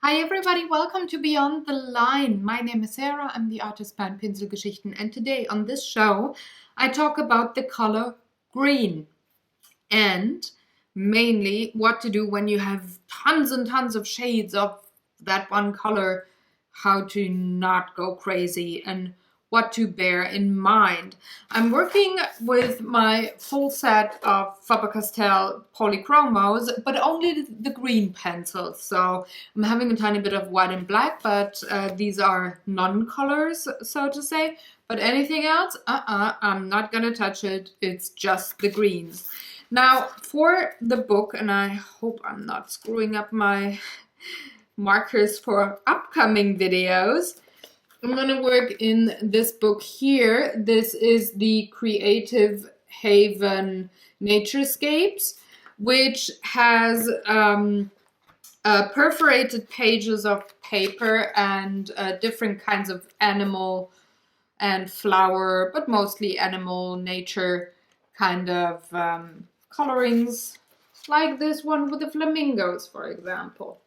Hi everybody, welcome to Beyond the Line. My name is Sarah, I'm the artist behind Pinselgeschichten, and today on this show I talk about the color green and mainly what to do when you have tons and tons of shades of that one color, how to not go crazy and what to bear in mind. I'm working with my full set of Faber-Castell Polychromos, but only the green pencils. So I'm having a tiny bit of white and black, but these are non-colors, so to say. But anything else, I'm not gonna touch it. It's just the greens. Now for the book, and I hope I'm not screwing up my markers for upcoming videos, I'm gonna work in this book here. This is the Creative Haven Naturescapes, which has perforated pages of paper and different kinds of animal and flower, but mostly animal nature kind of colorings, like this one with the flamingos, for example.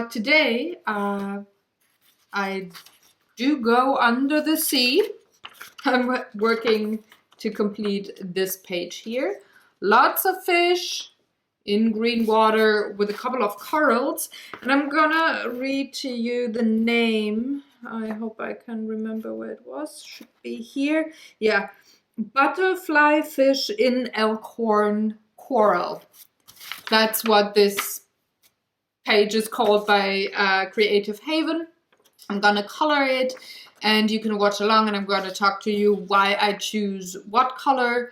Today, I do go under the sea. I'm working to complete this page here. Lots of fish in green water with a couple of corals. And I'm gonna read to you the name. I hope I can remember where it was. Should be here. Yeah. Butterfly fish in elkhorn coral. That's what this page is called by Creative Haven. I'm gonna color it and you can watch along, and I'm gonna talk to you why I choose what color,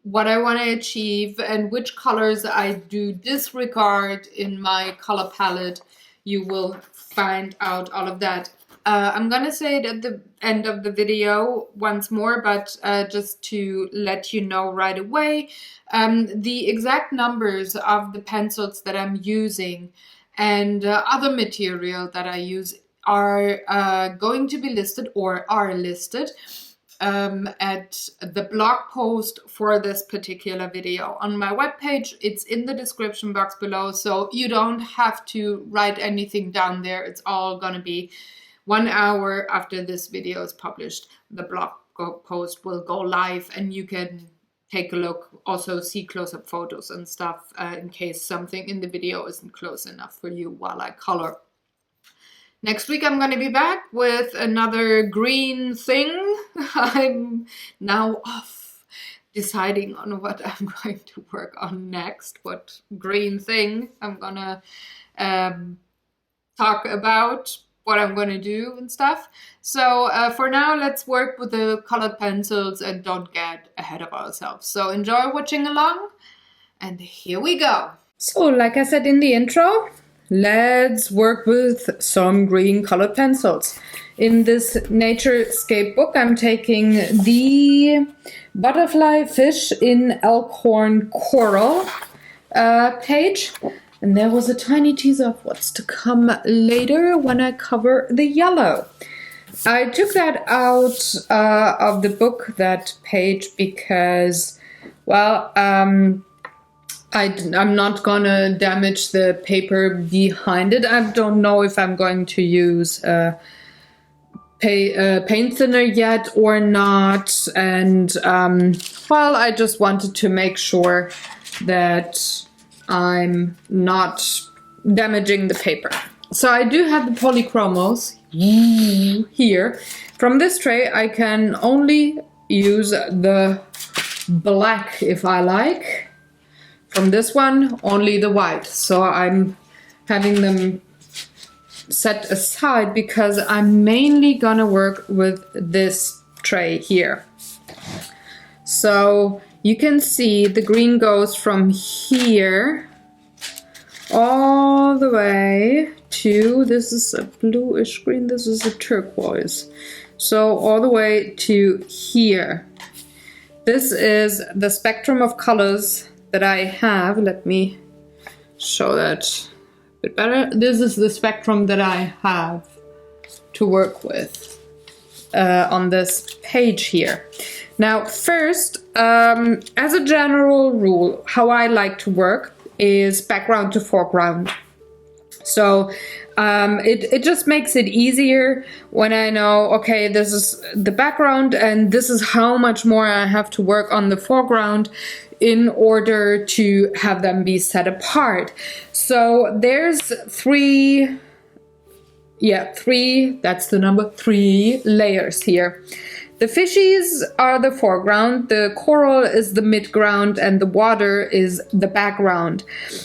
what I want to achieve, and which colors I do disregard in my color palette. You will find out all of that. I'm gonna say it at the end of the video once more, but just to let you know right away, the exact numbers of the pencils that I'm using and other material that I use are going to be listed, or are listed at the blog post for this particular video on my webpage. It's in the description box below, so you don't have to write anything down there. It's all gonna be 1 hour after this video is published. The blog post will go live and you can take a look, also see close-up photos and stuff in case something in the video isn't close enough for you while I color. Next week I'm going to be back with another green thing. I'm now off deciding on what I'm going to work on next, what green thing I'm going to talk about, what I'm going to do and stuff. So for now, let's work with the colored pencils and don't get ahead of ourselves. So enjoy watching along, and here we go. So like I said in the intro, let's work with some green colored pencils. In this Naturescape book, I'm taking the Butterfly Fish in Elkhorn Coral page. And there was a tiny teaser of what's to come later when I cover the yellow. I took that out of the book, that page, because, well, I'm not gonna damage the paper behind it. I don't know if I'm going to use paint thinner yet or not. And, well, I just wanted to make sure that I'm not damaging the paper. So I do have the Polychromos here. From this tray, I can only use the black if I like. From this one, only the white. So I'm having them set aside because I'm mainly gonna work with this tray here. So you can see the green goes from here all the way to, this is a bluish green, this is a turquoise. So all the way to here. This is the spectrum of colors that I have. Let me show that a bit better. This is the spectrum that I have to work with on this page here. Now, first, as a general rule, how I like to work is background to foreground. So it just makes it easier when I know, okay, this is the background and this is how much more I have to work on the foreground in order to have them be set apart. So there's three, that's the number, 3 layers here. The fishies are the foreground, the coral is the midground, and the water is the background.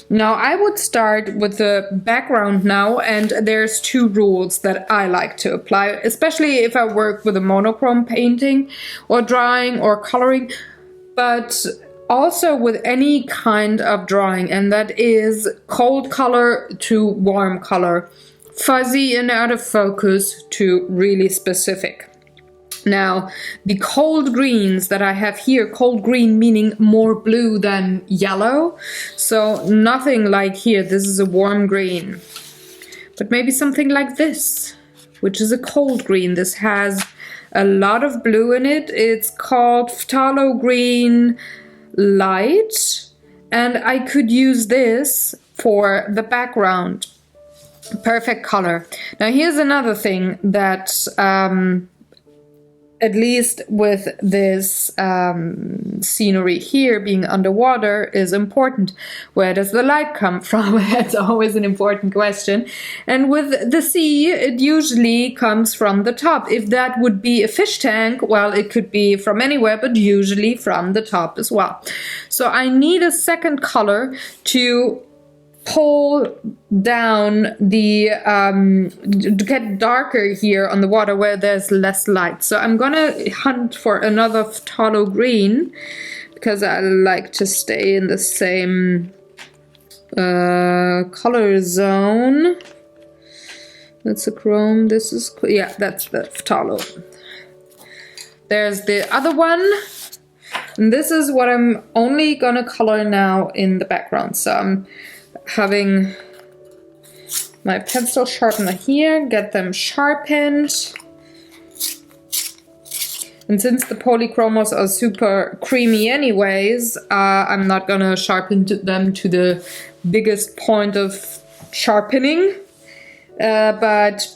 Now I would start with the background now, and there's 2 rules that I like to apply, especially if I work with a monochrome painting or drawing or coloring, but also with any kind of drawing, and that is cold color to warm color, fuzzy and out of focus to really specific. Now, the cold greens that I have here, cold green meaning more blue than yellow, so nothing like here, this is a warm green, but maybe something like this, which is a cold green. This has a lot of blue in it. It's called phthalo green light, and I could use this for the background. Perfect color. Now here's another thing that at least with this scenery here being underwater is important. Where does the light come from? That's always an important question. And with the sea, it usually comes from the top. If that would be a fish tank, well, it could be from anywhere, but usually from the top as well. So I need a second color to pull down the to get darker here on the water where there's less light. So I'm gonna hunt for another phthalo green because I like to stay in the same color zone. That's a chrome. This is, yeah, that's the phthalo. There's the other one. And this is what I'm only gonna color now in the background. So I'm having my pencil sharpener here, get them sharpened. And since the Polychromos are super creamy anyways, I'm not gonna sharpen them to the biggest point of sharpening, but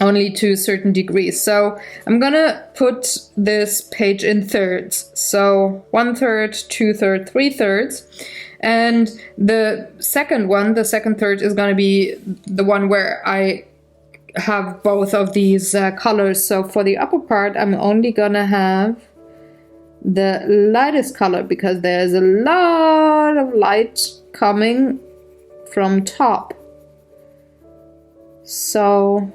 only to a certain degree. So I'm gonna put this page in thirds. So 1/3, 2/3, 3/3. And the second one, the second third, is going to be the one where I have both of these colors. So for the upper part, I'm only going to have the lightest color because there's a lot of light coming from top. So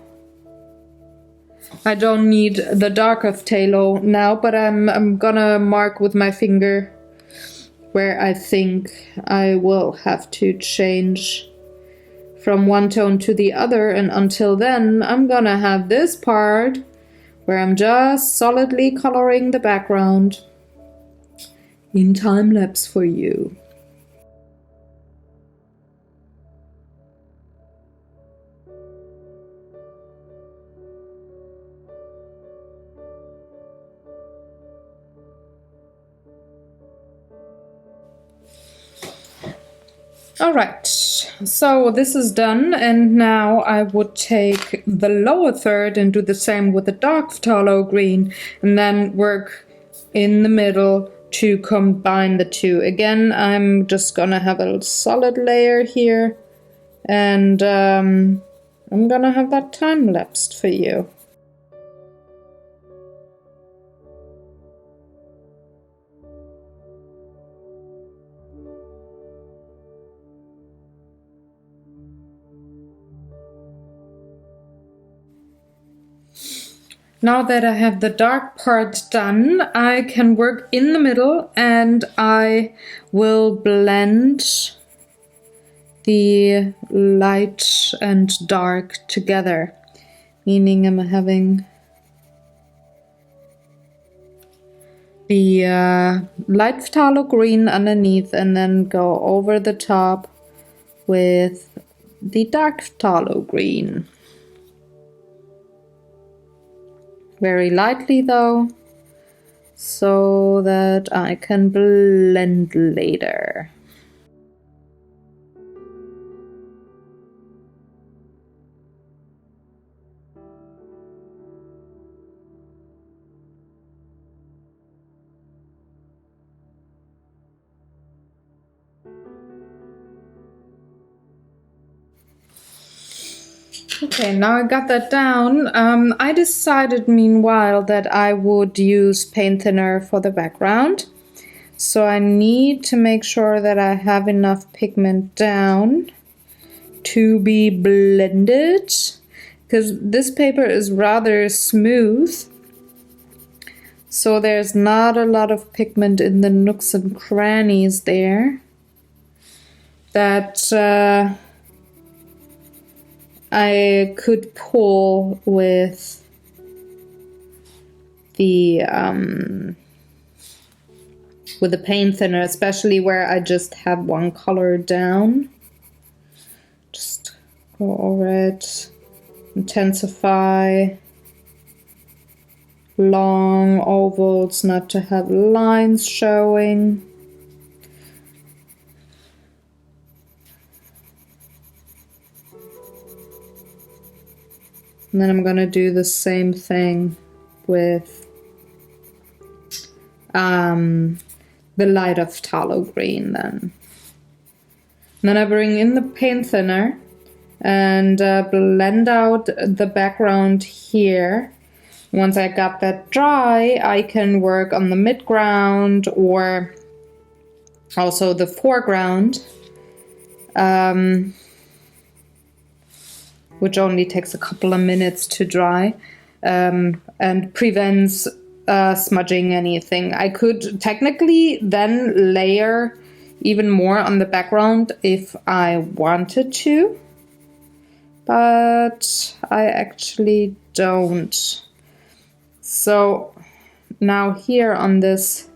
I don't need the darker phthalo now, but I'm going to mark with my finger where I think I will have to change from one tone to the other, and until then I'm gonna have this part where I'm just solidly coloring the background in time lapse for you. Alright, so this is done, and now I would take the lower third and do the same with the dark phthalo green, and then work in the middle to combine the two. Again, I'm just gonna have a solid layer here, and I'm gonna have that time lapsed for you. Now that I have the dark part done, I can work in the middle, and I will blend the light and dark together, meaning I'm having the light phthalo green underneath and then go over the top with the dark phthalo green. Very lightly though, so that I can blend later. Okay, now I got that down. I decided meanwhile that I would use paint thinner for the background. So I need to make sure that I have enough pigment down to be blended, because this paper is rather smooth. So there's not a lot of pigment in the nooks and crannies there that I could pull with the paint thinner, especially where I just have one color down. Just go over it, intensify, long ovals, not to have lines showing. And then I'm going to do the same thing with the light of phthalo green then. And then I bring in the paint thinner and blend out the background here. Once I got that dry, I can work on the midground or also the foreground, which only takes a couple of minutes to dry, and prevents smudging anything. I could technically then layer even more on the background if I wanted to, but I actually don't. So now here on this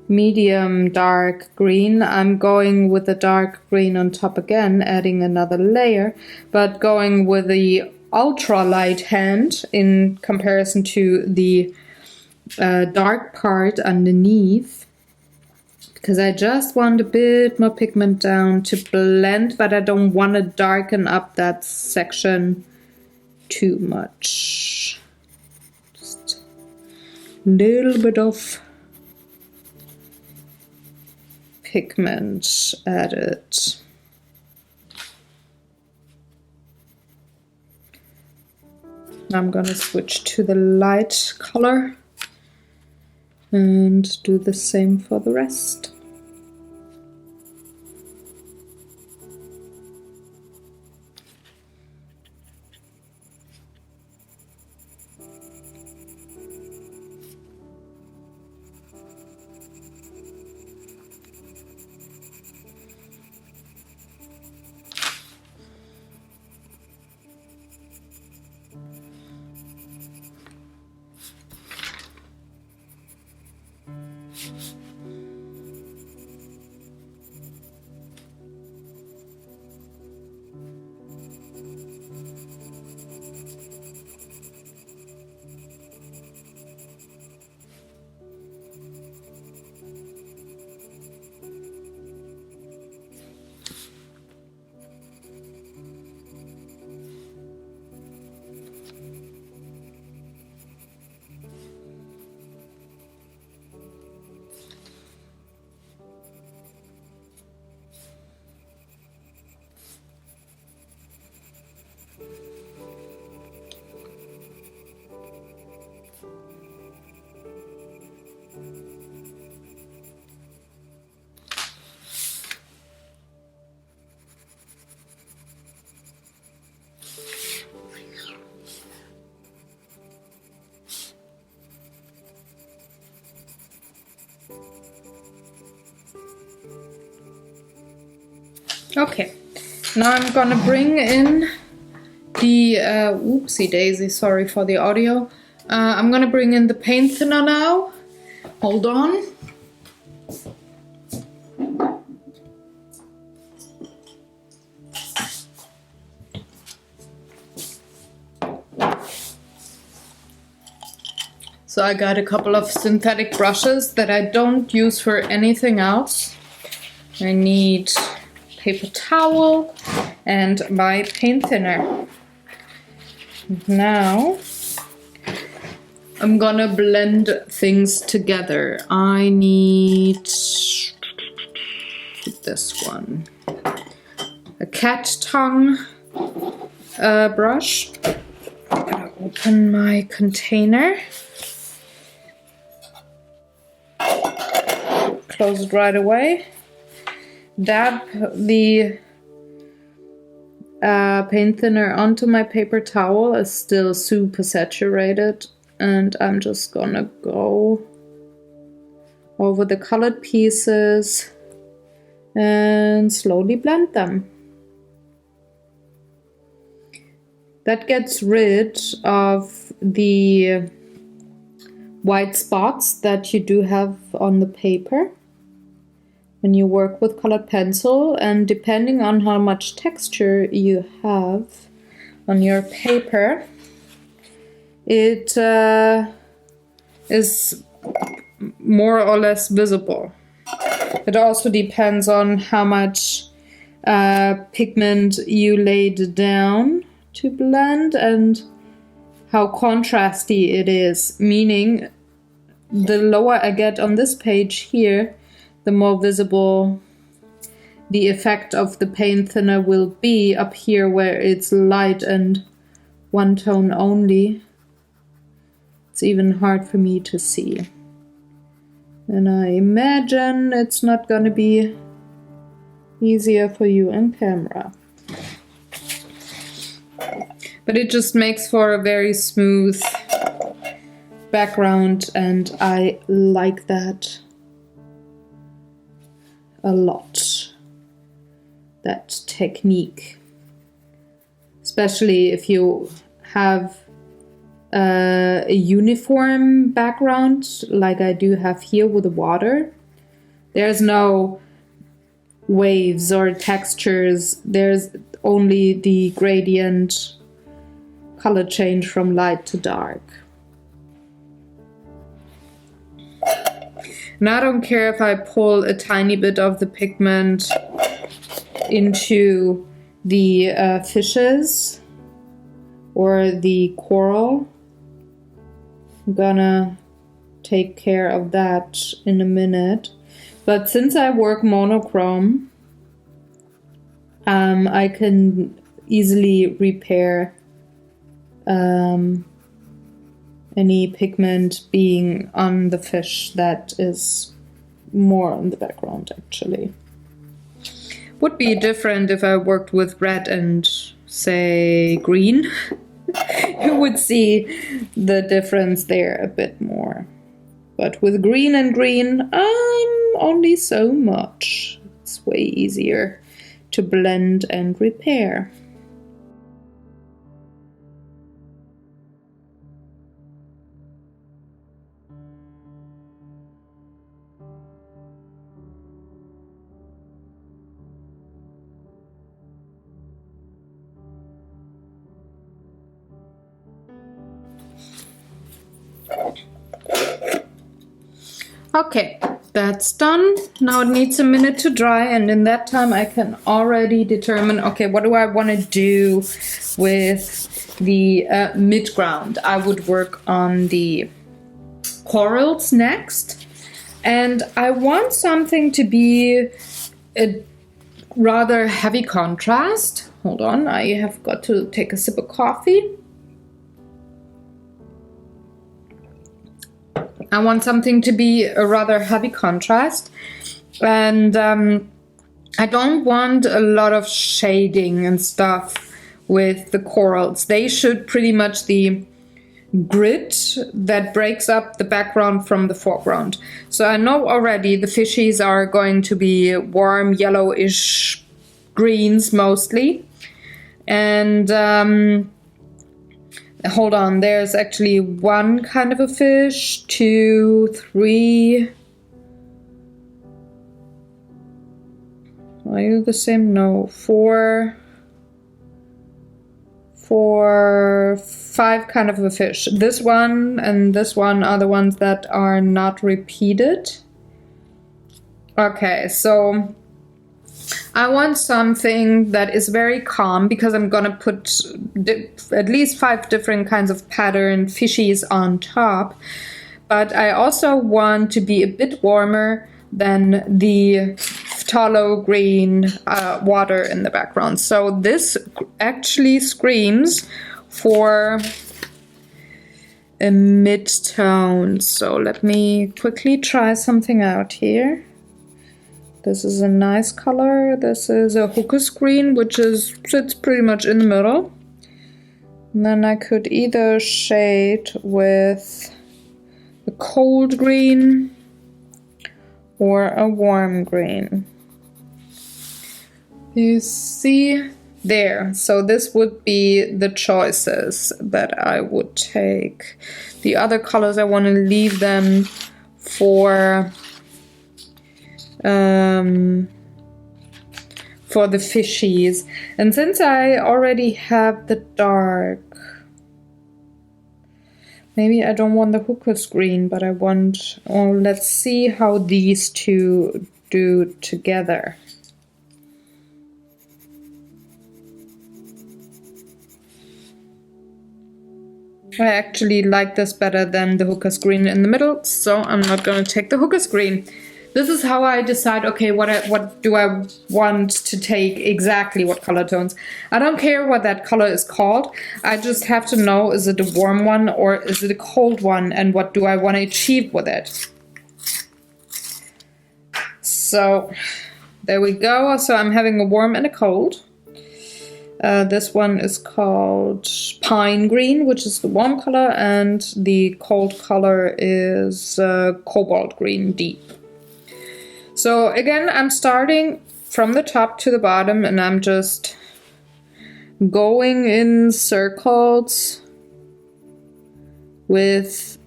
medium dark green, I'm going with the dark green on top again, adding another layer, but going with the ultra light hand in comparison to the dark part underneath, because I just want a bit more pigment down to blend, but I don't want to darken up that section too much. Just a little bit of pigment added. Now I'm gonna switch to the light color and do the same for the rest. Okay, now I'm gonna bring in the, oopsie daisy, sorry for the audio. I'm gonna bring in the paint thinner now. Hold on. So I got a couple of synthetic brushes that I don't use for anything else. I need paper towel and my paint thinner. Now I'm gonna blend things together. I need this one, a cat tongue brush. I'm gonna open my container. Close it right away. Dab the paint thinner onto my paper towel. It's still super saturated, and I'm just gonna go over the colored pieces and slowly blend them. That gets rid of the white spots that you do have on the paper when you work with colored pencil, and depending on how much texture you have on your paper, it is more or less visible. It also depends on how much pigment you laid down to blend and how contrasty it is, meaning the lower I get on this page here, the more visible the effect of the paint thinner will be. Up here where it's light and one tone only, it's even hard for me to see. And I imagine it's not gonna be easier for you in camera. But it just makes for a very smooth background, and I like that a lot, that technique. Especially if you have a uniform background like I do have here with the water. There's no waves or textures, there's only the gradient color change from light to dark. And I don't care if I pull a tiny bit of the pigment into the fishes or the coral. I'm gonna take care of that in a minute. But since I work monochrome, I can easily repair any pigment being on the fish that is more on the background, actually. Would be different if I worked with red and, say, green. You would see the difference there a bit more. But with green and green, only so much. It's way easier to blend and repair. Okay, that's done. Now it needs a minute to dry, and in that time I can already determine, okay, what do I want to do with the midground? I would work on the corals next, and I want something to be a rather heavy contrast. Hold on, I have got to take a sip of coffee. I want something to be a rather heavy contrast, and I don't want a lot of shading and stuff with the corals. They should pretty much the grid that breaks up the background from the foreground. So I know already the fishies are going to be warm yellowish greens mostly, and hold on, there's actually one kind of a fish, 2, 3. Are you the same? No, 4, 5 kind of a fish. This one and this one are the ones that are not repeated. Okay, so I want something that is very calm, because I'm gonna put at least 5 different kinds of pattern fishies on top. But I also want to be a bit warmer than the phthalo green water in the background. So this actually screams for a mid-tone. So let me quickly try something out here. This is a nice color. This is a hooker's green, which sits pretty much in the middle. And then I could either shade with a cold green or a warm green. You see there. So this would be the choices that I would take. The other colors I want to leave them for the fishies. And since I already have the dark, maybe I don't want the hooker's green, but I want, oh, let's see how these two do together. I actually like this better than the hooker's green in the middle, so I'm not going to take the hooker's green. This is how I decide, okay, what do I want to take exactly, what color tones. I don't care what that color is called. I just have to know, is it a warm one or is it a cold one, and what do I want to achieve with it. So there we go. So I'm having a warm and a cold. This one is called pine green, which is the warm color, and the cold color is cobalt green deep. So again, I'm starting from the top to the bottom, and I'm just going in circles with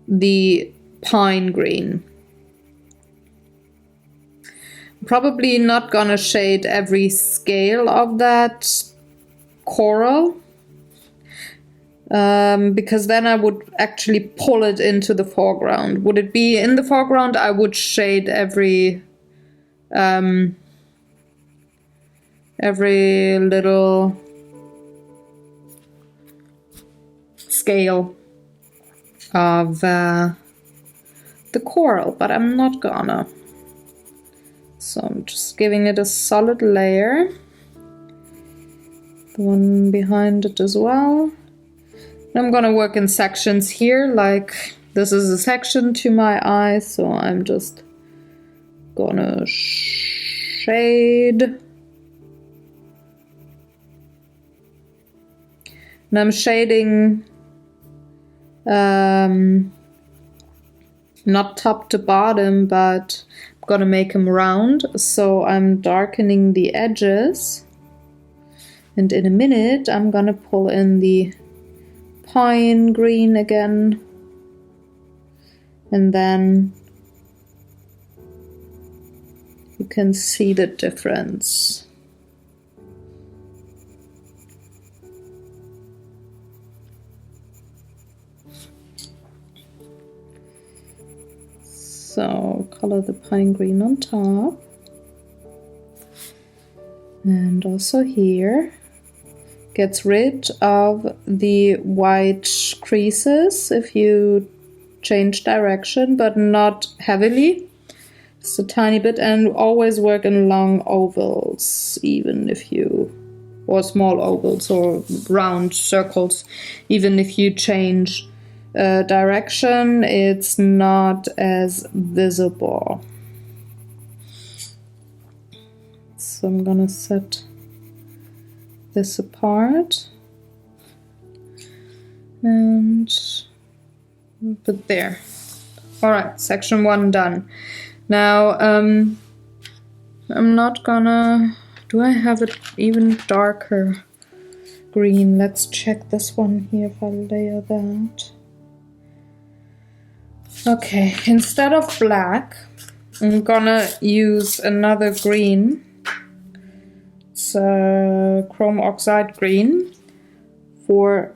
the pine green. Probably not gonna shade every scale of that coral, because then I would actually pull it into the foreground. Would it be in the foreground, I would shade every little scale of the coral, but I'm not gonna. So I'm just giving it a solid layer. The one behind it as well. I'm gonna work in sections here, like this is a section to my eye, so I'm just gonna shade. And I'm shading not top to bottom, but I'm gonna make them round, so I'm darkening the edges. And in a minute, I'm gonna pull in the pine green again. And then you can see the difference. So color the pine green on top. And also here. Gets rid of the white creases if you change direction, but not heavily. Just a tiny bit, and always work in long ovals, even if you, or small ovals or round circles, even if you change direction, it's not as visible. So I'm gonna set this apart and put there. All right, section 1 done. Now I'm not gonna, do I have it even darker green? Let's check this one here if I layer that. Okay, instead of black, I'm gonna use another green. It's chrome oxide green for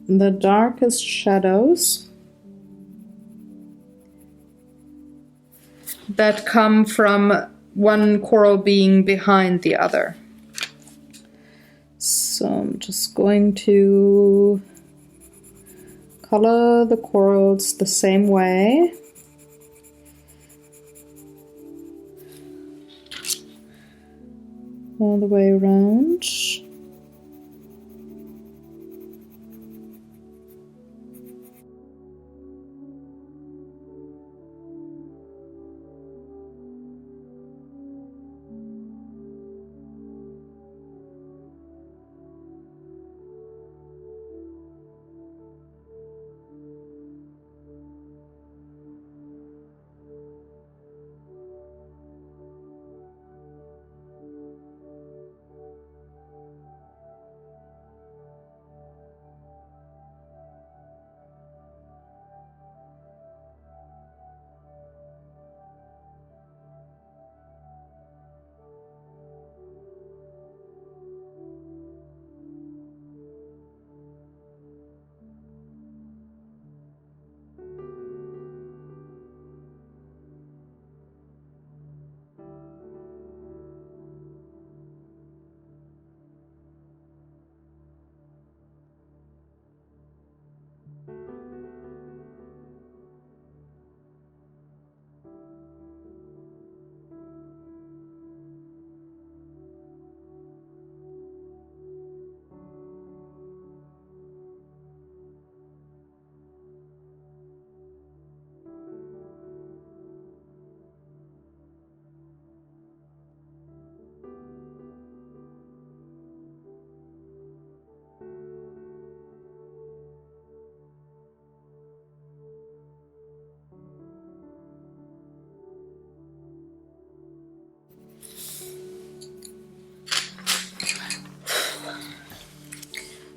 the darkest shadows that come from one coral being behind the other. So I'm just going to color the corals the same way. all the way around.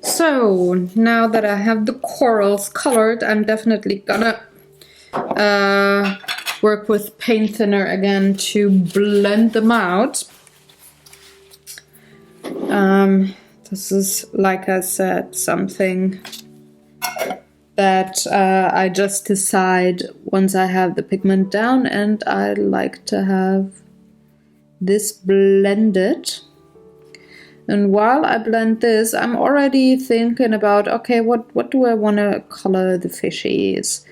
So now that I have the corals colored, I'm definitely gonna work with paint thinner again to blend them out. This is, like I said, something that I just decide once I have the pigment down, and I like to have this blended. And while I blend this, I'm already thinking about, okay, what do I want to color the fishies?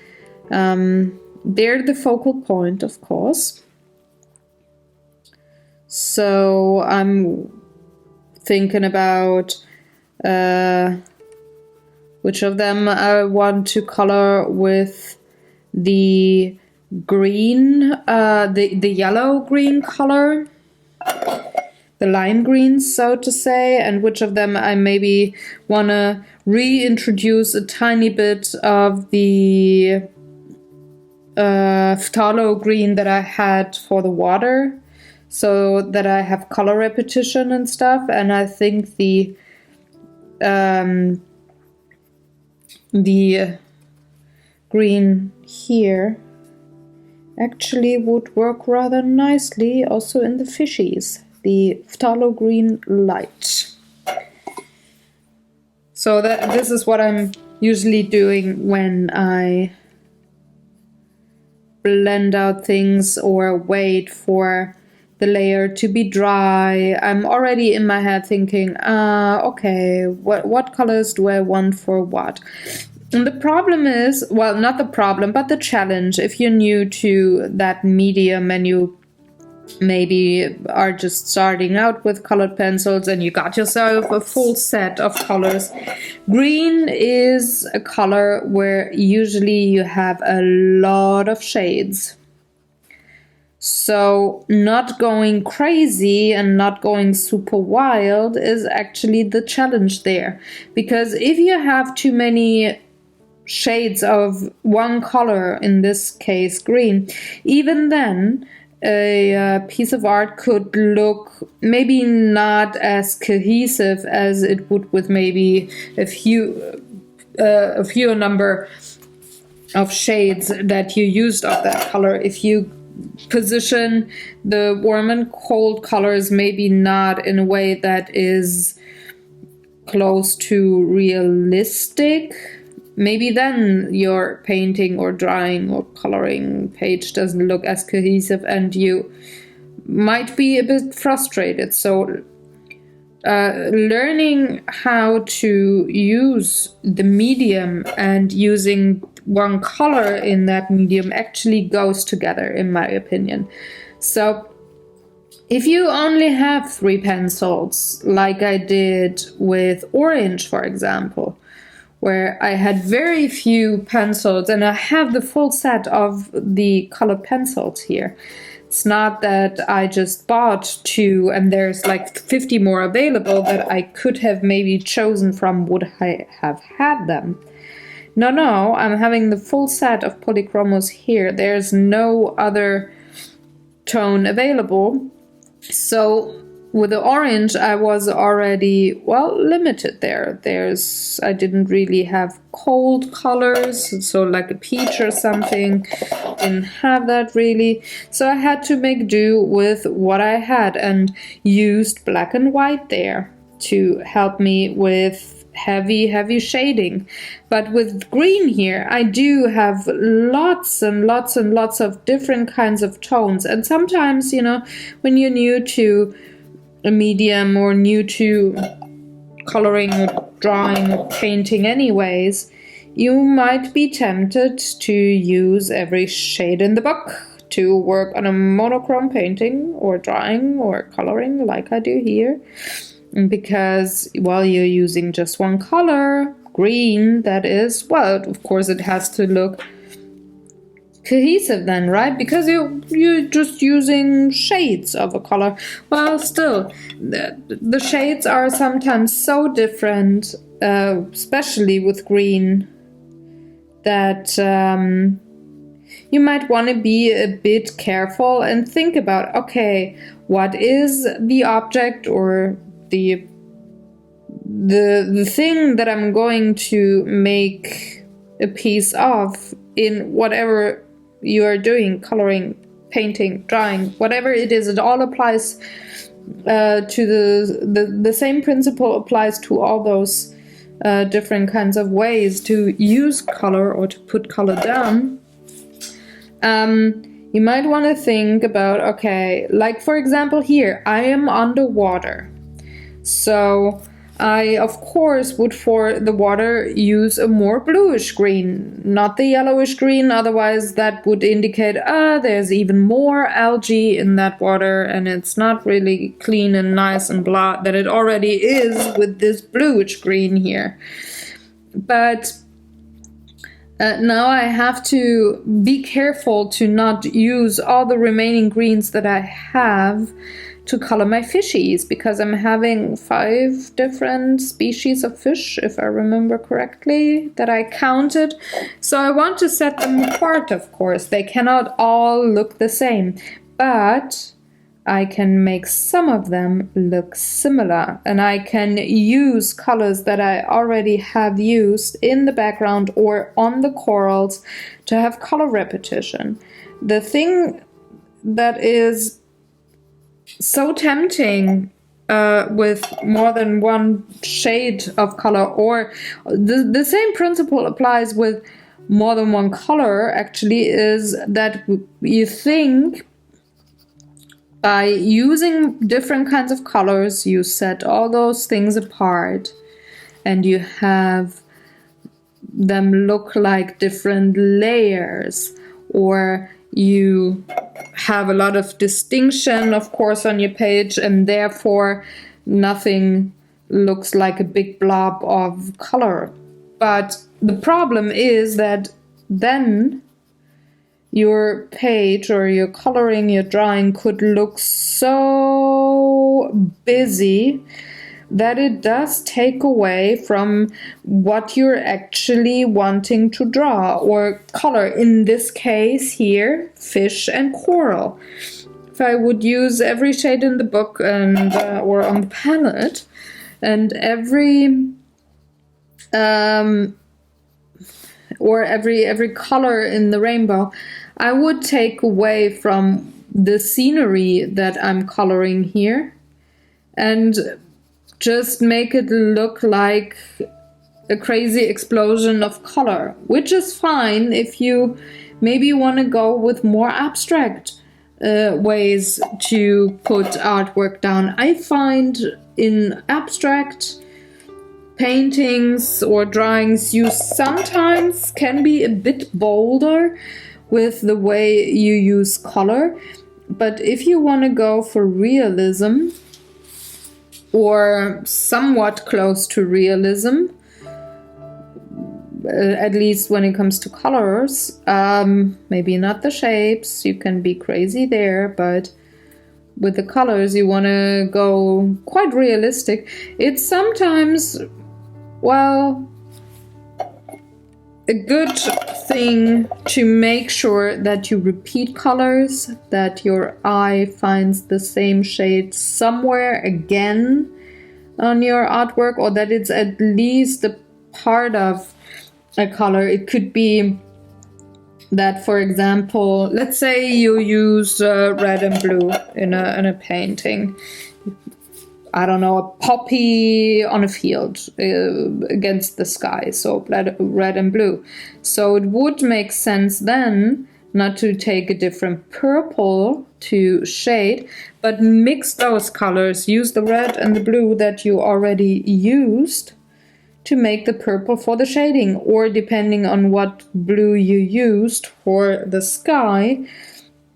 They're the focal point, of course. So I'm thinking about which of them I want to color with the green, the yellow-green color. The lime greens, so to say, and which of them I maybe want to reintroduce a tiny bit of the phthalo green that I had for the water, so that I have color repetition and stuff. And I think the green here actually would work rather nicely also in the fishies. The phthalo green light. So this is what I'm usually doing when I blend out things or wait for the layer to be dry. I'm already in my head thinking, okay, what colors do I want for what? And the problem is, well, not the problem, but the challenge, if you're new to that media menu, maybe are just starting out with colored pencils and you got yourself a full set of colors. Green is a color where usually you have a lot of shades. So not going crazy and not going super wild is actually the challenge there. Because if you have too many shades of one color, in this case green, even then a piece of art could look maybe not as cohesive as it would with maybe a fewer number of shades that you used of that color. If you position the warm and cold colors maybe not in a way that is close to realistic, maybe then your painting or drawing or coloring page doesn't look as cohesive and you might be a bit frustrated. So learning how to use the medium and using one color in that medium actually goes together, in my opinion. So If you only have 3 pencils, like I did with orange, for example, where I had very few pencils and I have the full set of the colored pencils here. It's not that I just bought 2 and there's like 50 more available that I could have maybe chosen from would I have had them. No, I'm having the full set of Polychromos here. There's no other tone available. So with the orange, I was already, well, limited there. I didn't really have cold colors, so like a peach or something. Didn't have that really. So I had to make do with what I had and used black and white there to help me with heavy shading. But with green here, I do have lots and lots and lots of different kinds of tones. And sometimes, you know, when you're new to a medium or new to coloring or drawing or painting anyways, you might be tempted to use every shade in the book to work on a monochrome painting or drawing or coloring like I do here. Because, well, you're using just one color, green, that is, well, of course it has to look cohesive then, right? Because you're just using shades of a color. Well, still, the shades are sometimes so different, especially with green, that you might want to be a bit careful and think about, okay, what is the object or the thing that I'm going to make a piece of in whatever you are doing, coloring, painting, drawing, whatever it is. It all applies to the same principle applies to all those different kinds of ways to use color or to put color down. You might want to think about, okay, like for example here, I am underwater. So I, of course, would for the water use a more bluish green, not the yellowish green. Otherwise, that would indicate, there's even more algae in that water and it's not really clean and nice and blah, that it already is with this bluish green here. But now I have to be careful to not use all the remaining greens that I have to color my fishies, because I'm having 5 different species of fish, if I remember correctly, that I counted. So I want to set them apart, of course. They cannot all look the same, but I can make some of them look similar, and I can use colors that I already have used in the background or on the corals to have color repetition. The thing that is so tempting with more than one shade of color, or the same principle applies with more than one color actually, is that you think by using different kinds of colors you set all those things apart and you have them look like different layers, or you have a lot of distinction, of course, on your page, and therefore nothing looks like a big blob of color. But the problem is that then your page or your coloring, your drawing could look so busy that it does take away from what you're actually wanting to draw or color. In this case here, fish and coral. If I would use every shade in the book and or on the palette, and every color in the rainbow, I would take away from the scenery that I'm coloring here and just make it look like a crazy explosion of color, which is fine if you maybe want to go with more abstract ways to put artwork down. I find in abstract paintings or drawings you sometimes can be a bit bolder with the way you use color. But if you want to go for realism, or somewhat close to realism, at least when it comes to colors, maybe not the shapes, you can be crazy there, but with the colors you want to go quite realistic. It's sometimes, well, a good thing to make sure that you repeat colors, that your eye finds the same shade somewhere again on your artwork, or that it's at least a part of a color. It could be that, for example, let's say you use red and blue in a painting. I don't know, a poppy on a field against the sky, so red and blue. So it would make sense then not to take a different purple to shade, but mix those colors. Use the red and the blue that you already used to make the purple for the shading, or depending on what blue you used for the sky,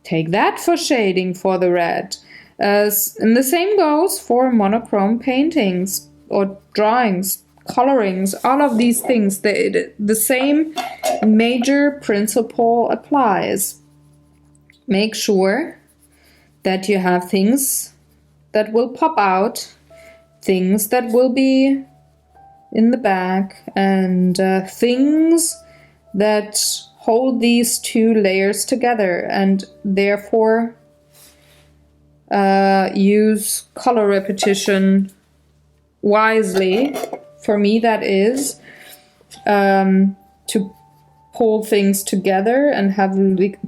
take that for shading for the red. And the same goes for monochrome paintings or drawings, colorings, all of these things. The same major principle applies. Make sure that you have things that will pop out, things that will be in the back, and things that hold these two layers together, and therefore use color repetition wisely. For me, that is to pull things together and have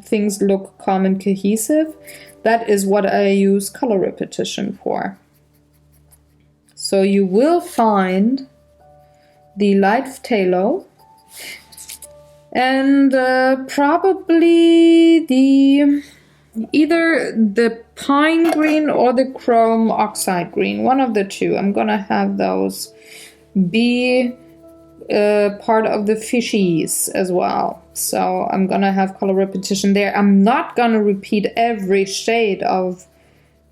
things look calm and cohesive. That is what I use color repetition for. So you will find the light phthalo and probably either the pine green or the chrome oxide green, one of the two. I'm gonna have those be part of the fishies as well. So I'm gonna have color repetition there. I'm not gonna repeat every shade of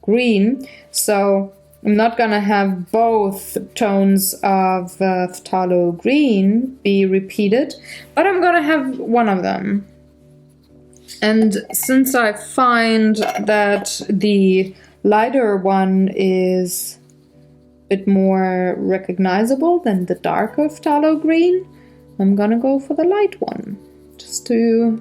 green, so I'm not gonna have both tones of phthalo green be repeated, but I'm gonna have one of them. And since I find that the lighter one is a bit more recognizable than the darker phthalo green, I'm gonna go for the light one, just to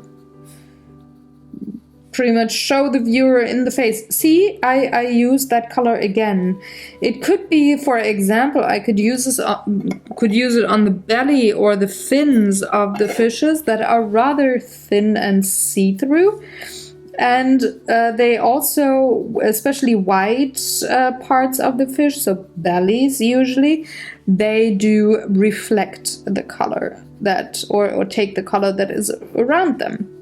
pretty much show the viewer in the face. See, I use that color again. It could be, for example, I could use it on the belly or the fins of the fishes that are rather thin and see-through. And they also, especially white parts of the fish, so bellies usually, they do reflect the color that, or take the color that is around them.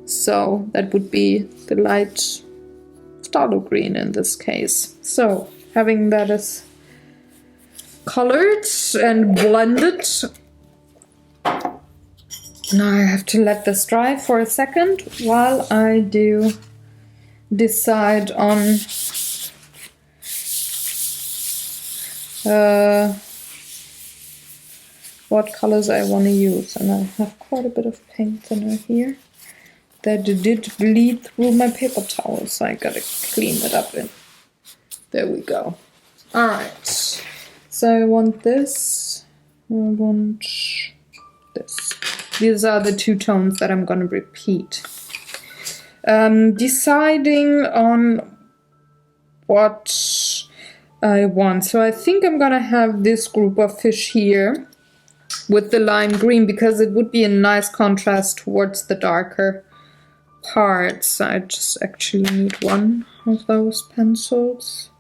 So that would be the light phthalo green in this case. So having that as colored and blended, now I have to let this dry for a second while I do decide on what colors I want to use. And I have quite a bit of paint thinner here that did bleed through my paper towel, so I gotta clean it up. There we go. Alright, so I want this, I want this. These are the two tones that I'm gonna repeat. Deciding on what I want. So I think I'm gonna have this group of fish here with the lime green, because it would be a nice contrast towards the darker parts. I just actually need one of those pencils.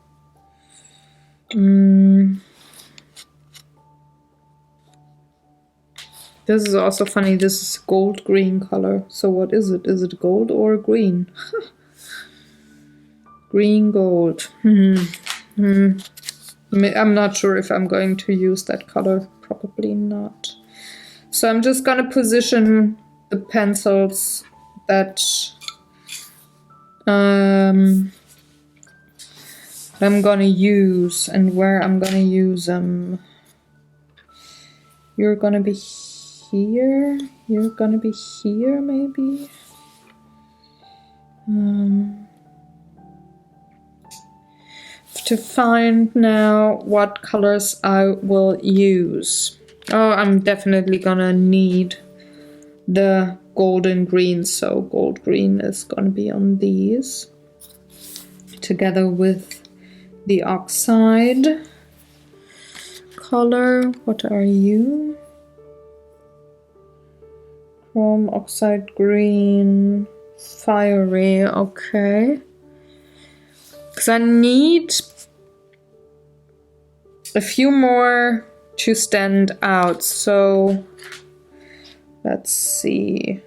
This is also funny. This is gold green color. So what is it? Is it gold or green? Green gold. I'm not sure if I'm going to use that color. Probably not. So I'm just gonna position the pencils that I'm gonna use and where I'm gonna use them. You're gonna be here. You're gonna be here, maybe. To find now what colors I will use. Oh, I'm definitely gonna need the golden green, so gold green is gonna be on these together with the oxide color. What are you? Chrome, oxide green, fiery. Okay, because I need a few more to stand out, so let's see.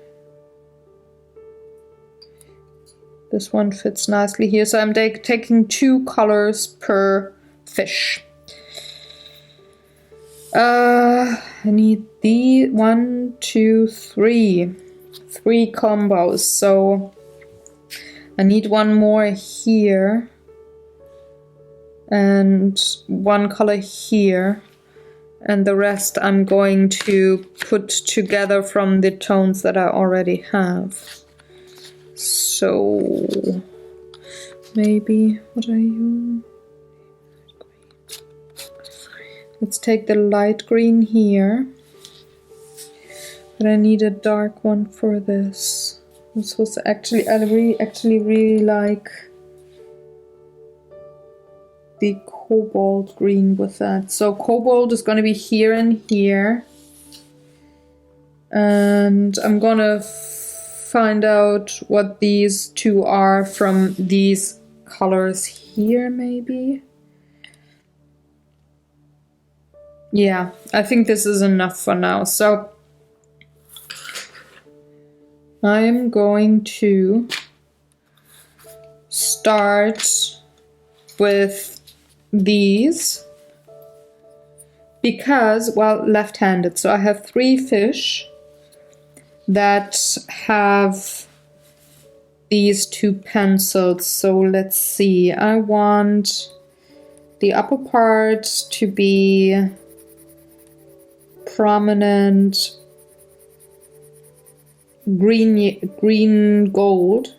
This one fits nicely here, so I'm taking 2 colors per fish. I need the 1, 2, 3 combos, so I need one more here and 1 color here, and the rest I'm going to put together from the tones that I already have. So maybe, what are you? Let's take the light green here, but I need a dark one for this. This was actually, I really like the cobalt green with that. So cobalt is going to be here and here, and I'm gonna find out what these 2 are from these colors here, maybe. Yeah, I think this is enough for now. So I'm going to start with these because, well, left-handed. So I have 3 fish that have these 2 pencils. So let's see. I want the upper part to be prominent green gold.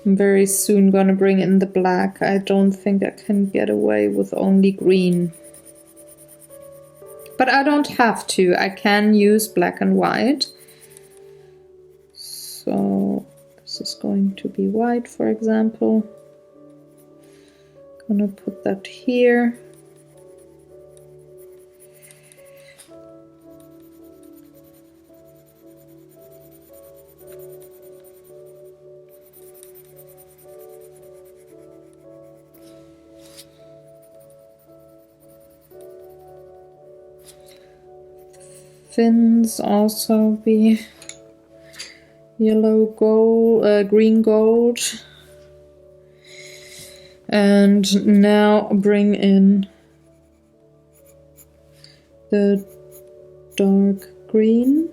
I'm very soon gonna bring in the black. I don't think I can get away with only green. But I don't have to. I can use black and white. So this is going to be white, for example. Gonna put that here. Fins also be yellow gold, green gold. And now bring in the dark green.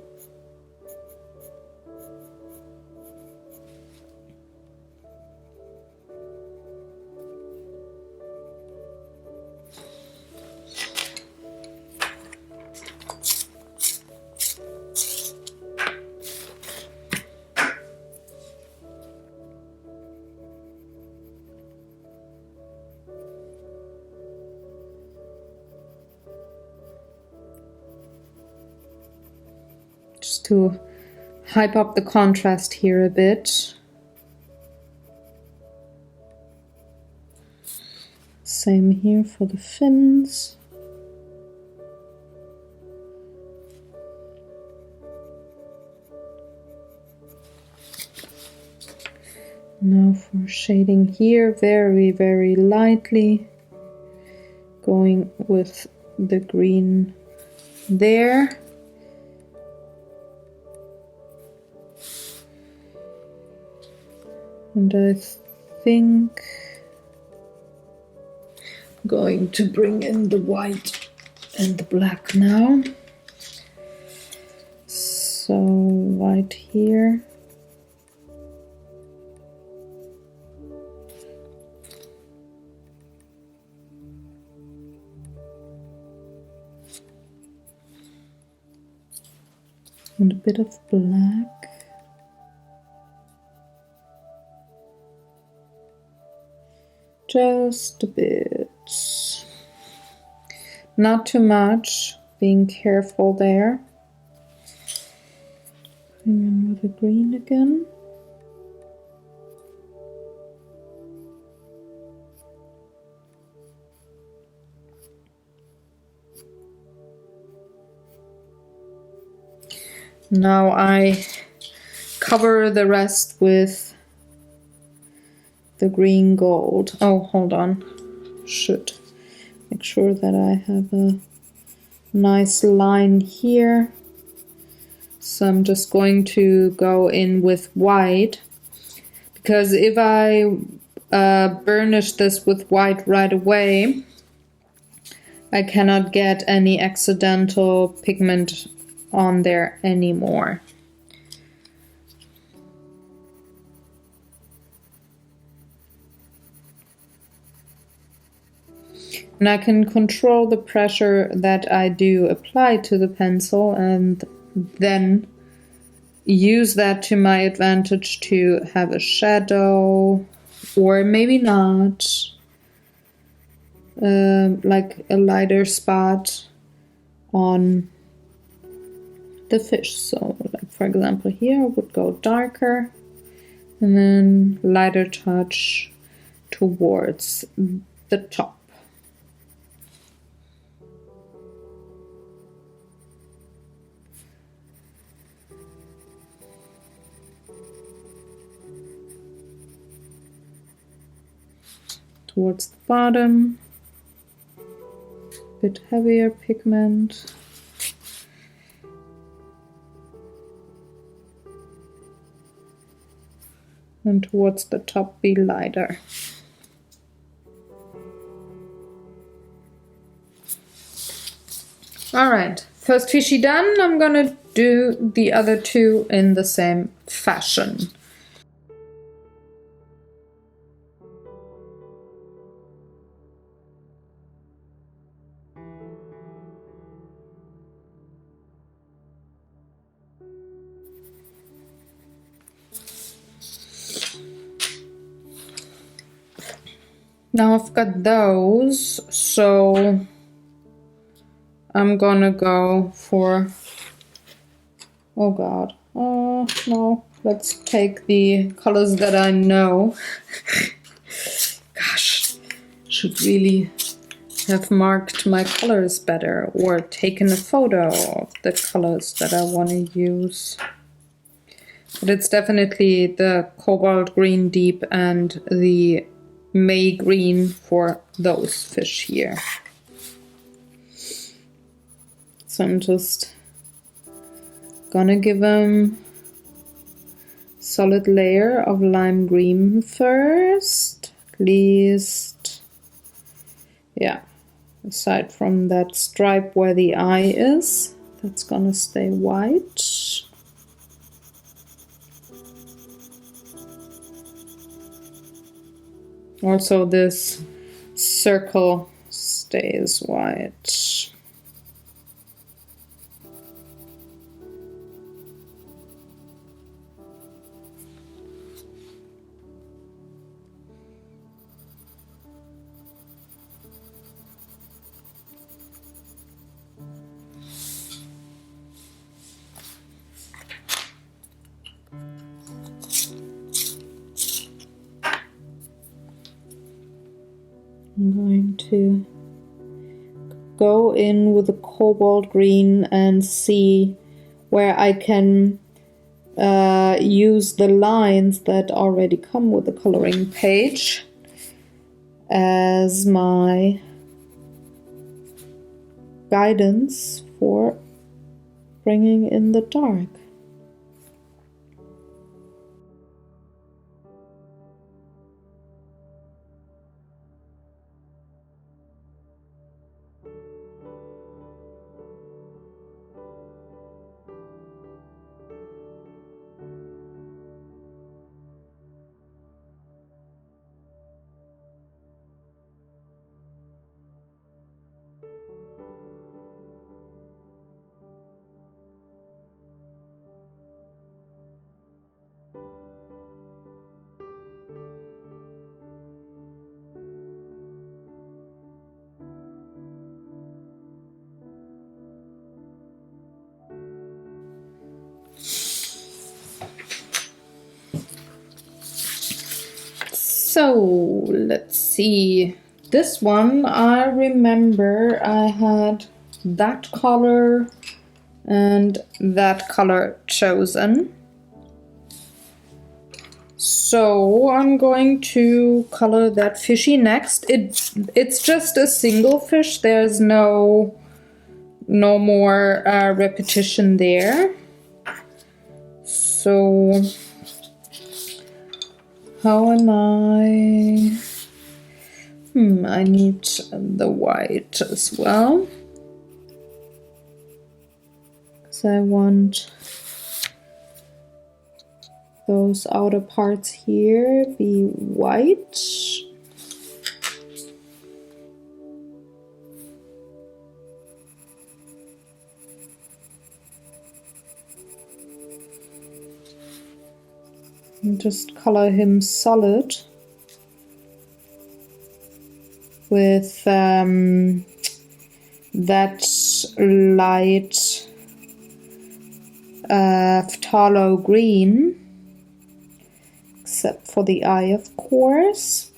Just to hype up the contrast here a bit. Same here for the fins. Now for shading here, very, very lightly, going with the green there. And I think I'm going to bring in the white and the black now. So white here. And a bit of black. Just a bit. Not too much. Being careful there. Coming in with the green again. Now I cover the rest with the green gold. Oh, hold on. Should make sure that I have a nice line here. So I'm just going to go in with white, because if I burnish this with white right away, I cannot get any accidental pigment on there anymore. And I can control the pressure that I do apply to the pencil and then use that to my advantage to have a shadow, or maybe not, like a lighter spot on the fish. So like for example here I would go darker and then lighter touch towards the top. Towards the bottom, a bit heavier pigment. And towards the top be lighter. Alright, first fishy done. I'm gonna do the other two in the same fashion. Now I've got those, so I'm gonna go for, oh god, oh no, let's take the colors that I know. Gosh, should really have marked my colors better or taken a photo of the colors that I want to use. But it's definitely the cobalt green deep and the May green for those fish here. So I'm just gonna give them a solid layer of lime green first, at least, yeah, aside from that stripe where the eye is, that's gonna stay white. Also this circle stays white. I'm going to go in with the cobalt green and see where I can use the lines that already come with the coloring page as my guidance for bringing in the dark. So let's see. This one, I remember I had that color and that color chosen. So I'm going to color that fishy next. It's just a single fish. There's no more repetition there. So how am I? I need the white as well, because I want those outer parts here be white. And just color him solid with that light phthalo green, except for the eye, of course.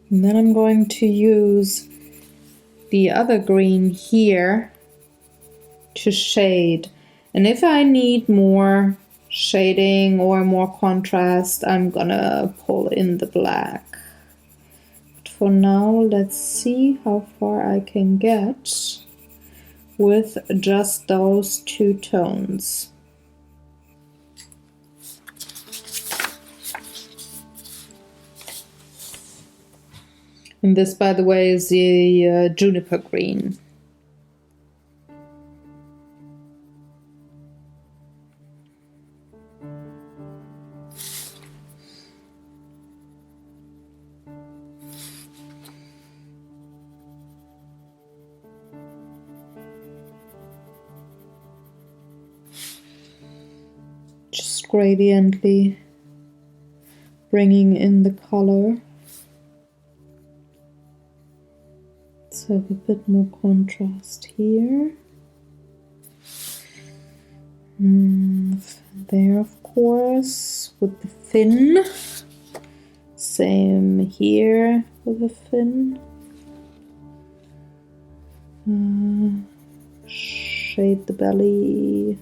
And then I'm going to use the other green here to shade. And if I need more shading or more contrast, I'm gonna pull in the black. But for now, let's see how far I can get with just those two tones. And this, by the way, is the juniper green. Just gradiently bringing in the color. Let's have a bit more contrast here. There, of course, with the fin. Same here with the fin. Shade the belly.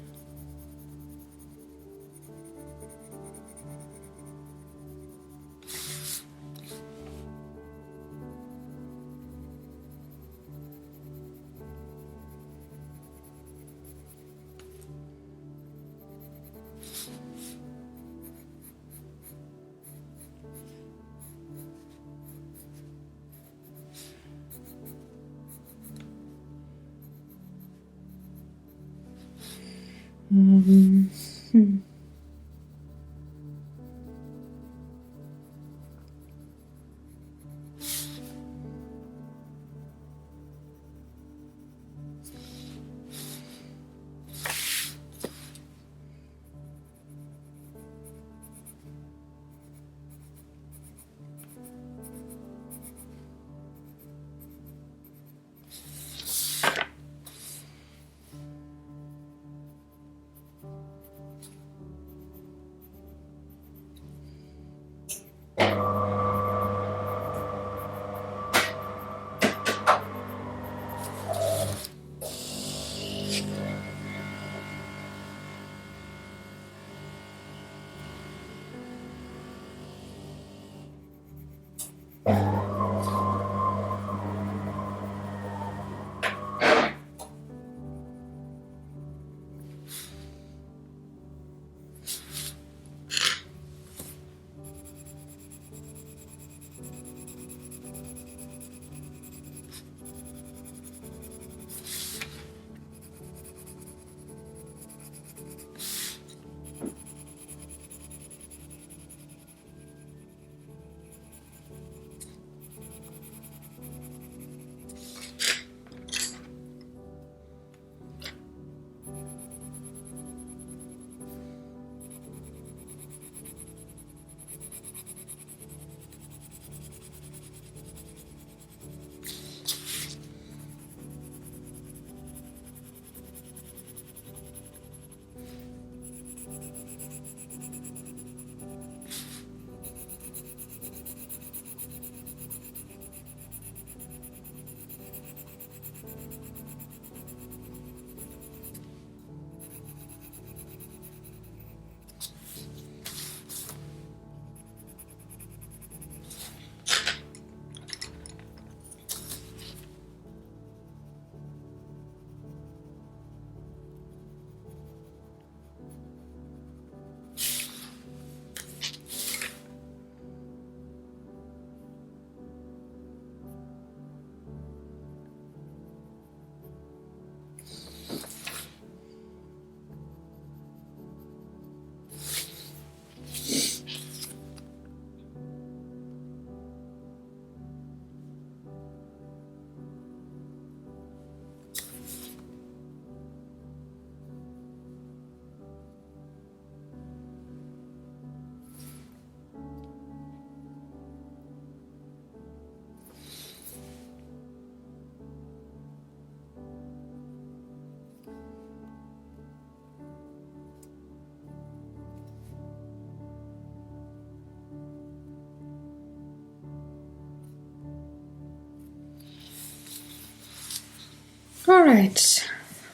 All right,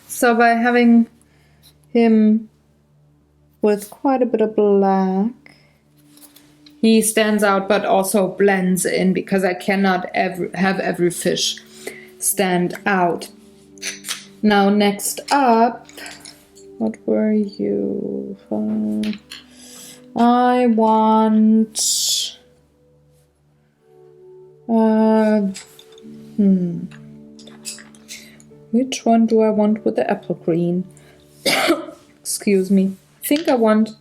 so by having him with quite a bit of black, he stands out but also blends in, because I cannot have every fish stand out. Now next up, what were you? I want... Which one do I want with the apple green? Excuse me. I think I want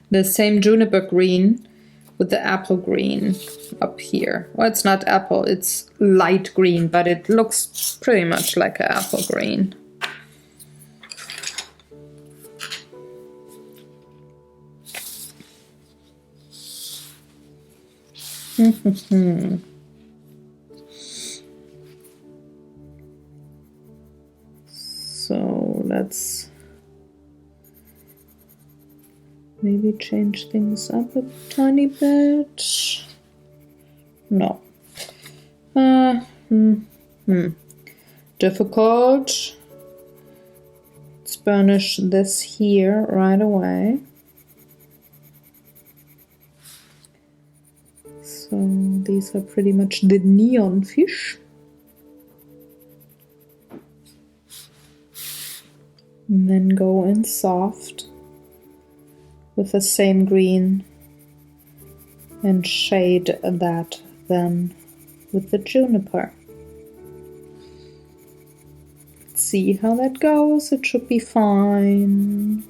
the same juniper green with the apple green up here. Well, it's not apple, it's light green, but it looks pretty much like an apple green. So let's maybe change things up a tiny bit. No. Difficult. Let's burnish this here right away. So these are pretty much the neon fish. And then go in soft with the same green and shade that then with the juniper. Let's see how that goes. It should be fine.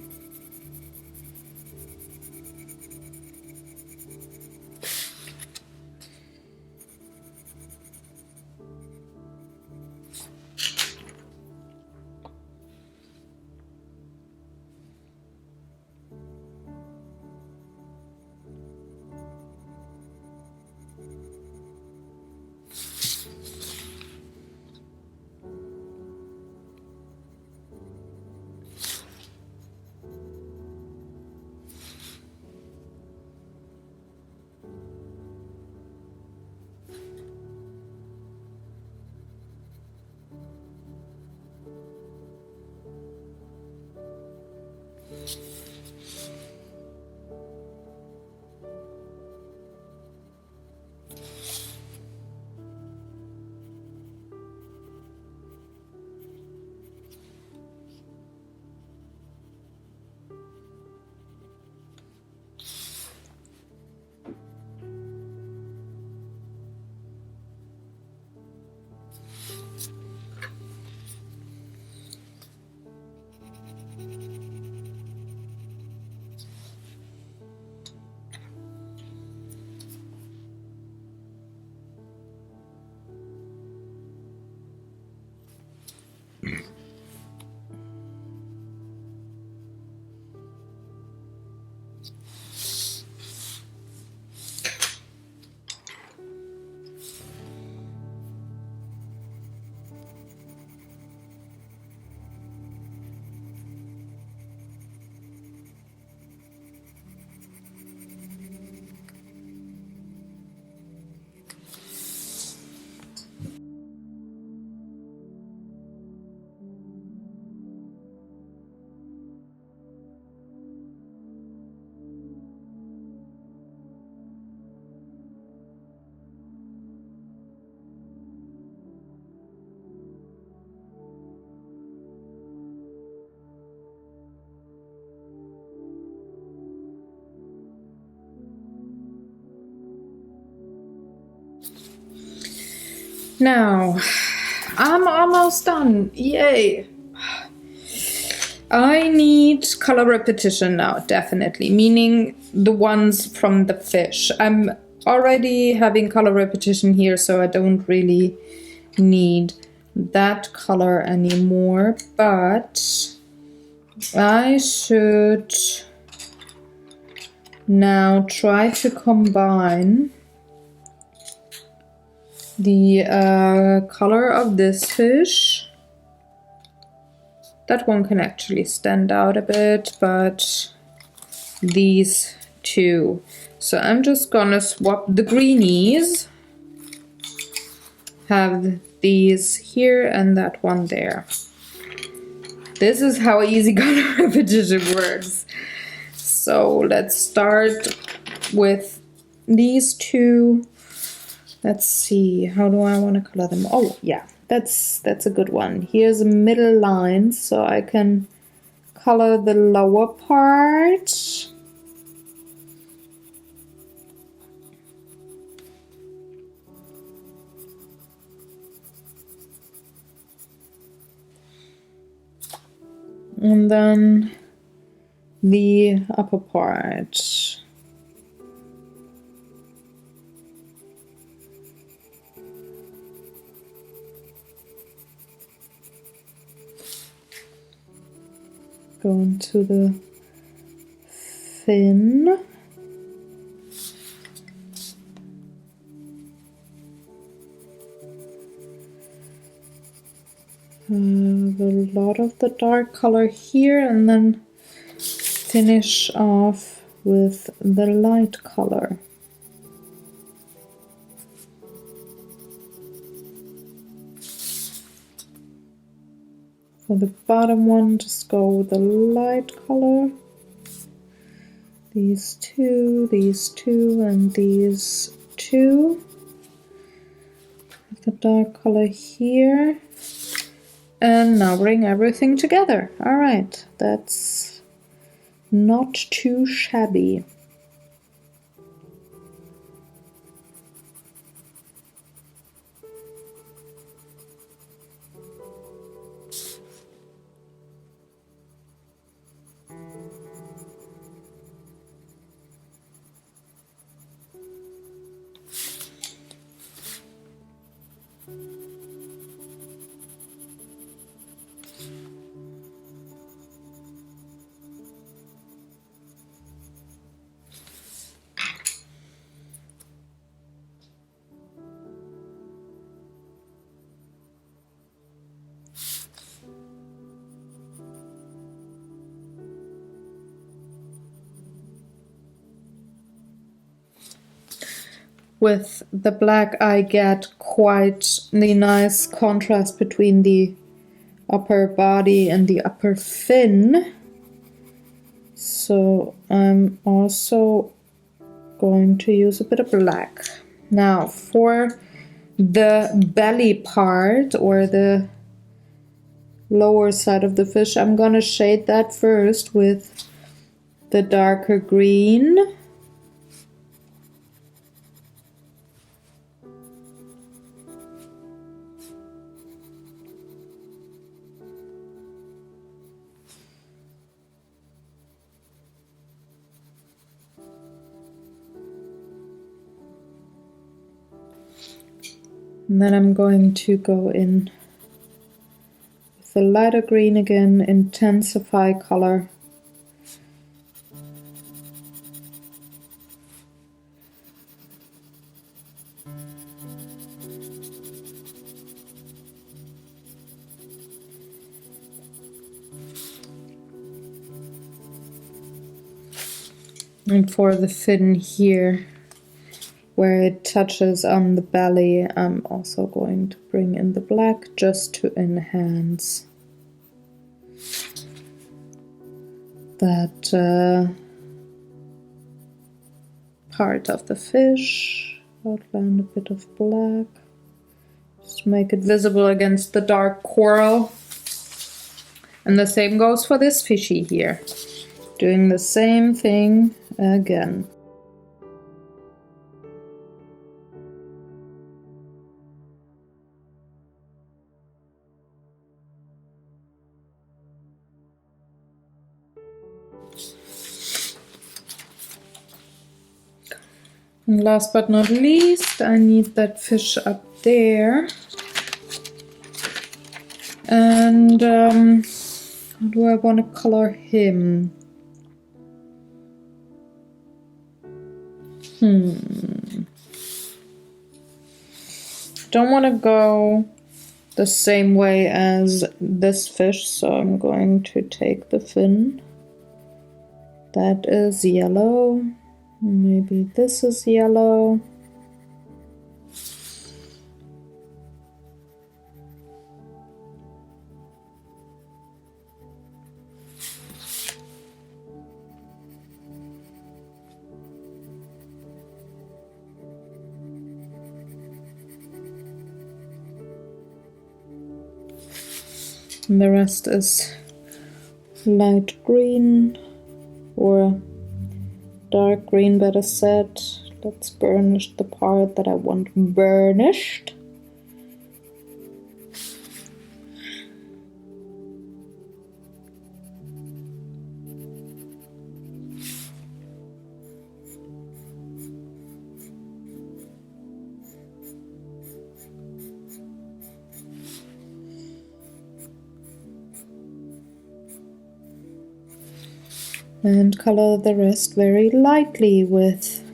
Now, I'm almost done. Yay! I need color repetition now, definitely, meaning the ones from the fish. I'm already having color repetition here, so I don't really need that color anymore, but I should now try to combine the color of this fish. That one can actually stand out a bit, but these two. So I'm just gonna swap the greenies have these here and that one there. This is how easy color repetition works. So let's start with these two. Let's see, how do I want to color them? Oh yeah, that's a good one. Here's a middle line, so I can color the lower part. And then the upper part. Go into the fin. A lot of the dark color here, and then finish off with the light color. For the bottom one, just go with the light color. These two, and these two. The dark color here. And now bring everything together. All right, that's not too shabby. With the black, I get quite the nice contrast between the upper body and the upper fin. So I'm also going to use a bit of black. Now for the belly part, or the lower side of the fish, I'm going to shade that first with the darker green. And then I'm going to go in with the lighter green again, intensify color. And for the fin here, where it touches on the belly, I'm also going to bring in the black just to enhance that part of the fish. Outline a bit of black, just to make it visible against the dark coral. And the same goes for this fishy here. Doing the same thing again. And last but not least, I need that fish up there. And how do I want to color him? Don't want to go the same way as this fish, so I'm going to take the fin. That is yellow. Maybe this is yellow. And the rest is light green, or dark green, better said. Let's burnish the part that I want burnished. And color the rest very lightly with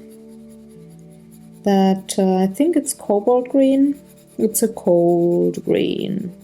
that, I think it's cobalt green. It's a cold green.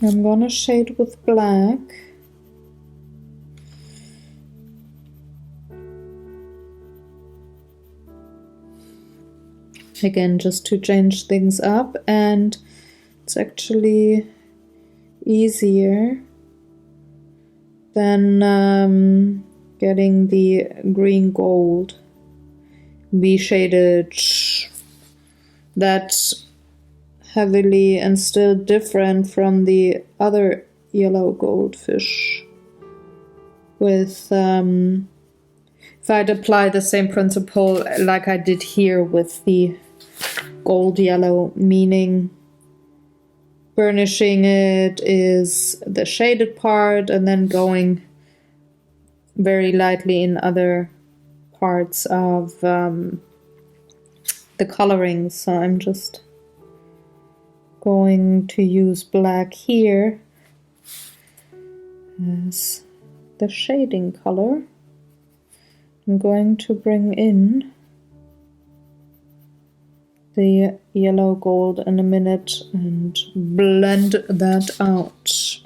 I'm gonna shade with black. Again, just to change things up, and it's actually easier than getting the green gold be shaded that heavily and still different from the other yellow goldfish. With if I'd apply the same principle like I did here with the gold yellow, meaning burnishing it is the shaded part and then going very lightly in other parts of the coloring. So I'm just going to use black here as the shading color. I'm going to bring in the yellow gold in a minute and blend that out.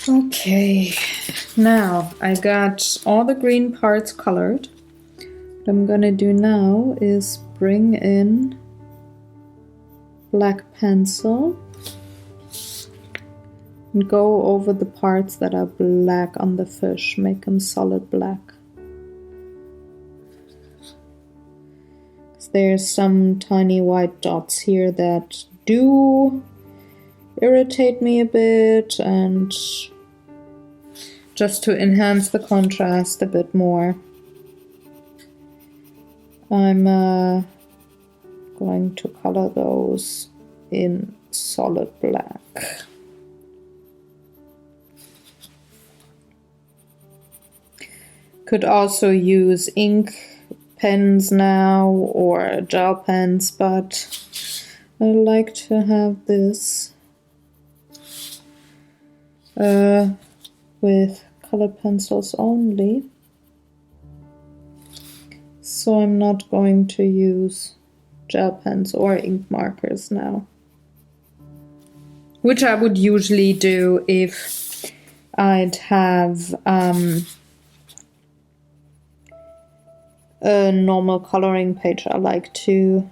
Okay, now I got all the green parts colored. What I'm gonna do now is bring in black pencil and go over the parts that are black on the fish, make them solid black. There's some tiny white dots here that do irritate me a bit, and just to enhance the contrast a bit more, I'm going to color those in solid black. Could also use ink pens now or gel pens, but I like to have this with colored pencils only. So I'm not going to use gel pens or ink markers now. Which I would usually do if I'd have a normal coloring page. I like to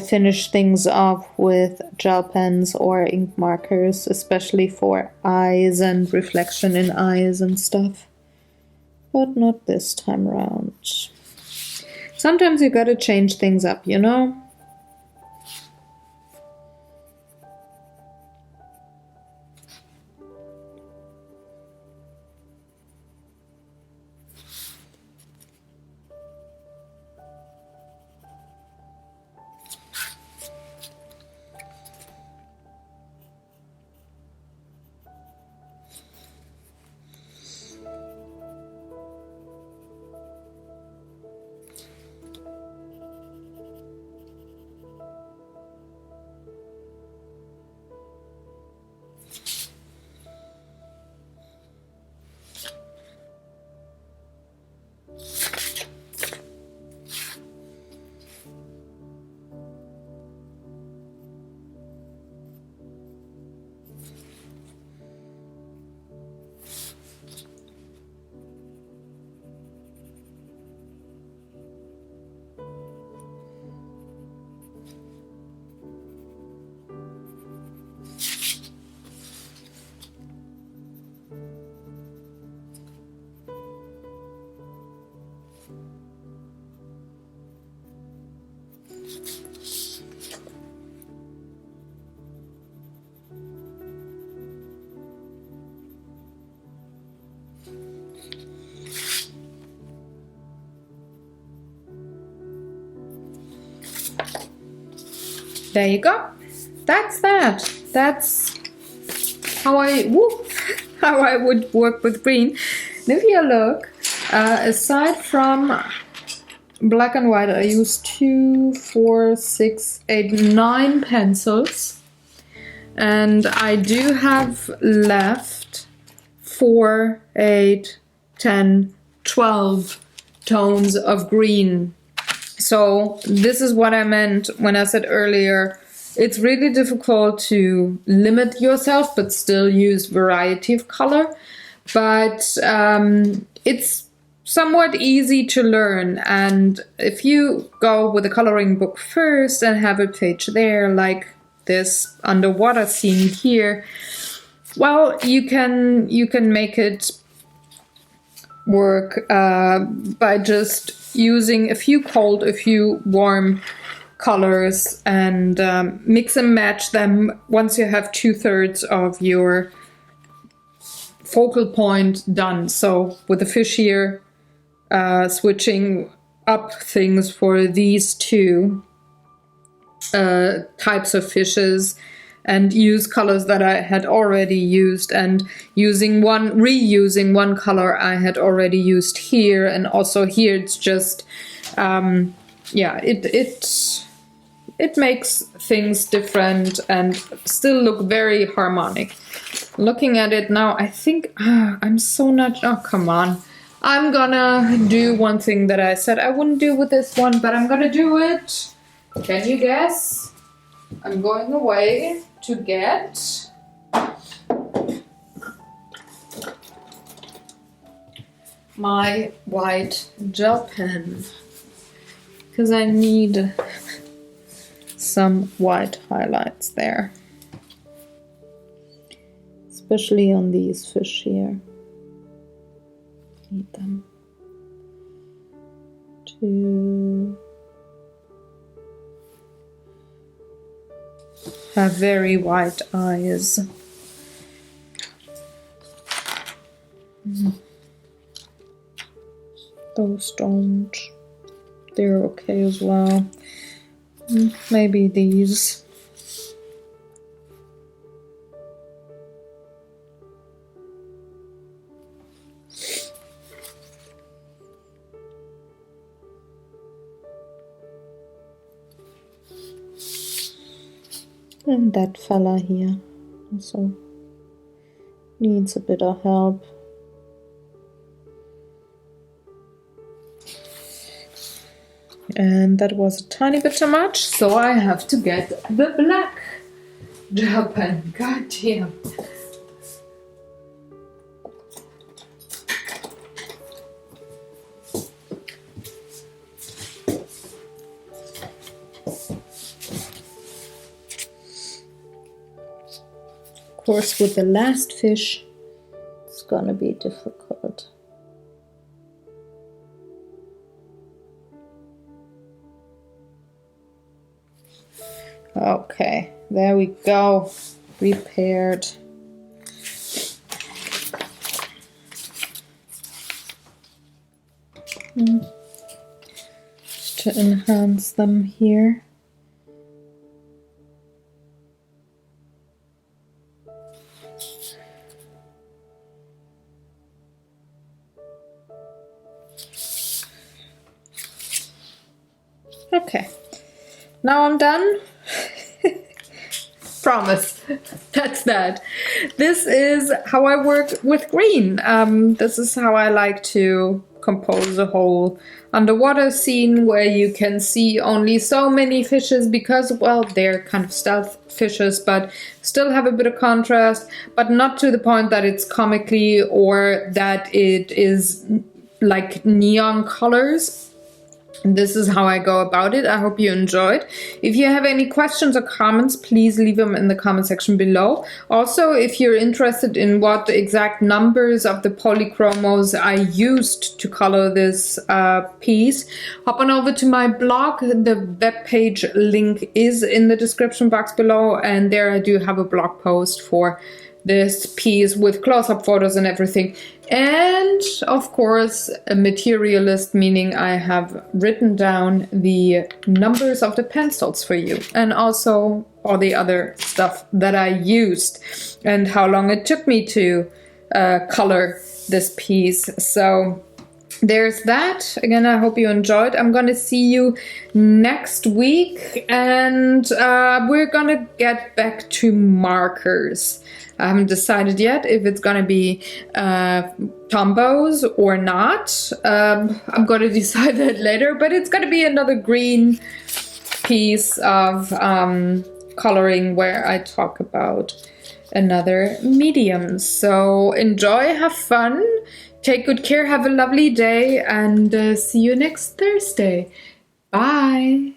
finish things off with gel pens or ink markers, especially for eyes and reflection in eyes and stuff. But not this time around. Sometimes you gotta change things up, you know? There you go. That's that. That's how I how I would work with green. And if you look, aside from black and white, I use 2, 4, 6, 8, 9 pencils, and I do have left 4, 8, 10, 12 tones of green. So this is what I meant when I said earlier, it's really difficult to limit yourself but still use variety of color. But it's somewhat easy to learn. And if you go with a coloring book first and have a page there, like this underwater scene here, well, you can make it work by just using a few cold, a few warm colors and mix and match them once you have 2/3 of your focal point done. So with the fish here, switching up things for these two types of fishes, and use colors that I had already used, and reusing one color I had already used here, and also here it's just yeah, it makes things different and still look very harmonic. Looking at it now, I think I'm so not, oh come on. I'm gonna do one thing that I said I wouldn't do with this one, but I'm gonna do it. Can you guess? I'm going away to get my white gel pen because I need some white highlights there, especially on these fish here. Need them to have very white eyes. Those don't. They're okay as well. Maybe these. And that fella here also needs a bit of help. And that was a tiny bit too much, so I have to get the black gel pen. God damn. Of course, with the last fish, it's gonna be difficult. Okay, there we go. Prepared. Just to enhance them here. Okay, now I'm done. Promise. That's that. This is how I work with green. This is how I like to compose a whole underwater scene where you can see only so many fishes because, well, they're kind of stealth fishes, but still have a bit of contrast, but not to the point that it's comically or that it is like neon colors. And this is how I go about it. I hope you enjoyed. If you have any questions or comments, please leave them in the comment section below. Also, if you're interested in what the exact numbers of the Polychromos I used to color this piece, hop on over to my blog. The webpage link is in the description box below, and there I do have a blog post for this piece with close-up photos and everything. And of course, a materialist, meaning I have written down the numbers of the pencils for you, and also all the other stuff that I used and how long it took me to color this piece. So there's that. Again, I hope you enjoyed. I'm gonna see you next week, and we're gonna get back to markers. I haven't decided yet if it's gonna be tombos or not. I'm gonna decide that later, but it's gonna be another green piece of coloring where I talk about another medium. So enjoy, have fun, take good care, have a lovely day, and see you next Thursday. Bye!